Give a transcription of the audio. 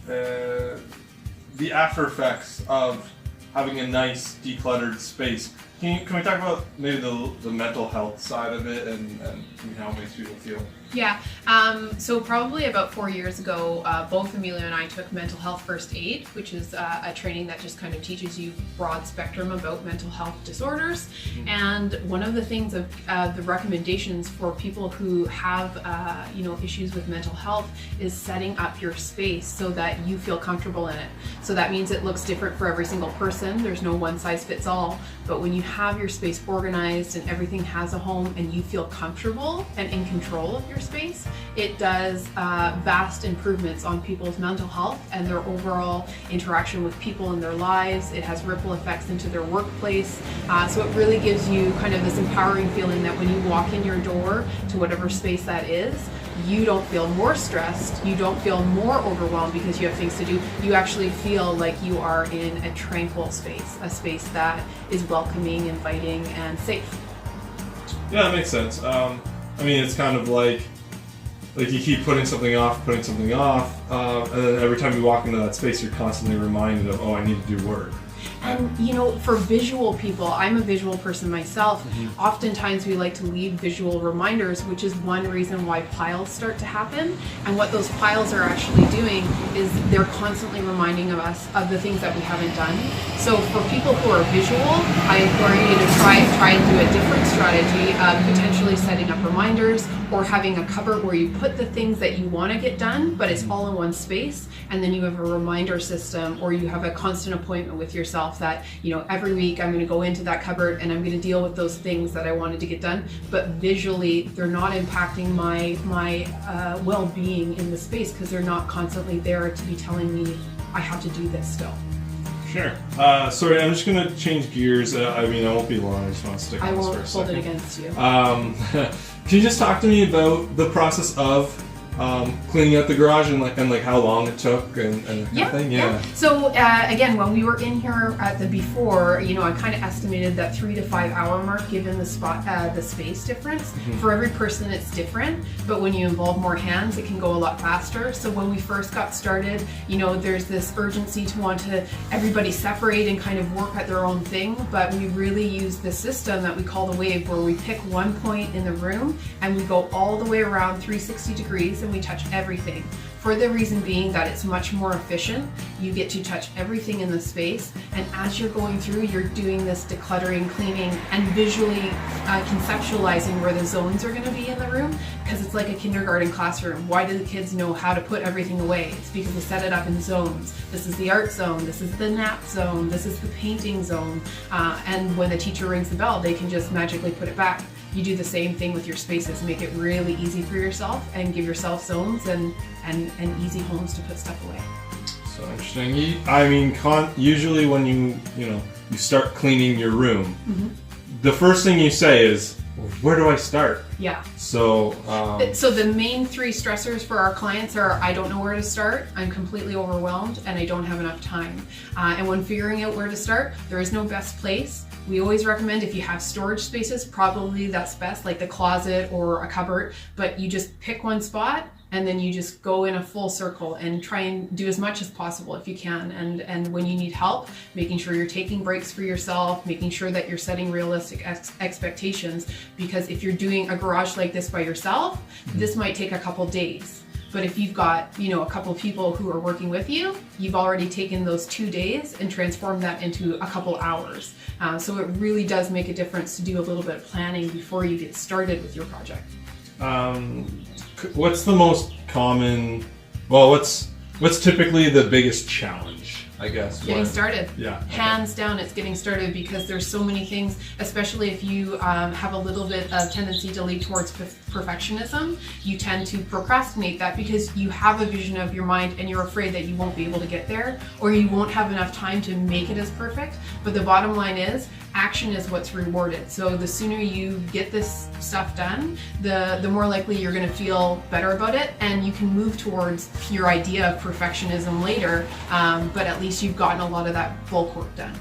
the after effects of having a nice decluttered space. Can we talk about maybe the mental health side of it and how it makes people feel? Yeah, so probably about 4 years ago, both Emilio and I took mental health first aid, which is a training that just kind of teaches you broad spectrum about mental health disorders. And one of the things of the recommendations for people who have issues with mental health is setting up your space so that you feel comfortable in it. So that means it looks different for every single person. There's no one size fits all. But when you have your space organized and everything has a home and you feel comfortable and in control of your space, it does vast improvements on people's mental health and their overall interaction with people in their lives. It has ripple effects into their workplace. So it really gives you kind of this empowering feeling that when you walk in your door to whatever space that is, you don't feel more stressed, you don't feel more overwhelmed because you have things to do. You actually feel like you are in a tranquil space, a space that is welcoming, inviting, and safe. Yeah, that makes sense. I mean, it's kind of like you keep putting something off, and then every time you walk into that space, you're constantly reminded of, oh, I need to do work. And for visual people, I'm a visual person myself. Oftentimes we like to leave visual reminders, which is one reason why piles start to happen. And what those piles are actually doing is they're constantly reminding of us of the things that we haven't done. So for people who are visual, I implore you to try and do a different strategy of potentially setting up reminders or having a cupboard where you put the things that you want to get done, but it's all in one space. And then you have a reminder system, or you have a constant appointment with yourself that, every week I'm going to go into that cupboard and I'm going to deal with those things that I wanted to get done. But visually, they're not impacting my well-being in the space because they're not constantly there to be telling me I have to do this still. Sure. Sorry, I'm just going to change gears. I won't be long. I just want to stick on this for a second. I won't hold it against you. Can you just talk to me about the process of cleaning out the garage and how long it took and that kind of thing? Yeah. So again, when we were in here at the before, I kind of estimated that 3 to 5 hour mark given the space difference. For every person it's different, but when you involve more hands, it can go a lot faster. So when we first got started, there's this urgency to want to everybody separate and kind of work at their own thing, but we really use the system that we call the wave, where we pick one point in the room and we go all the way around 360 degrees and we touch everything. For the reason being that it's much more efficient. You get to touch everything in the space, and as you're going through, you're doing this decluttering, cleaning, and visually conceptualizing where the zones are going to be in the room, because it's like a kindergarten classroom. Why do the kids know how to put everything away? It's because they set it up in zones. This is the art zone, this is the nap zone, this is the painting zone, and when the teacher rings the bell, they can just magically put it back. You do the same thing with your spaces. Make it really easy for yourself and give yourself zones and easy homes to put stuff away. So interesting. Usually when you start cleaning your room, the first thing you say is, where do I start? Yeah. So the main 3 stressors for our clients are, I don't know where to start, I'm completely overwhelmed, and I don't have enough time. And when figuring out where to start, there is no best place. We always recommend, if you have storage spaces, probably that's best, like the closet or a cupboard, but you just pick one spot and then you just go in a full circle and try and do as much as possible if you can. And when you need help, making sure you're taking breaks for yourself, making sure that you're setting realistic expectations, because if you're doing a garage like this by yourself, this might take a couple days. But if you've got, a couple of people who are working with you, you've already taken those 2 days and transformed that into a couple hours. So it really does make a difference to do a little bit of planning before you get started with your project. What's the most common, what's typically the biggest challenge, I guess? Getting started. Yeah. Hands down, it's getting started, because there's so many things, especially if you have a little bit of tendency to lean towards perfectionism. You tend to procrastinate that because you have a vision of your mind and you're afraid that you won't be able to get there, or you won't have enough time to make it as perfect. But the bottom line is, action is what's rewarded. So the sooner you get this stuff done, the more likely you're going to feel better about it, and you can move towards your idea of perfectionism later, but at least you've gotten a lot of that bulk work done.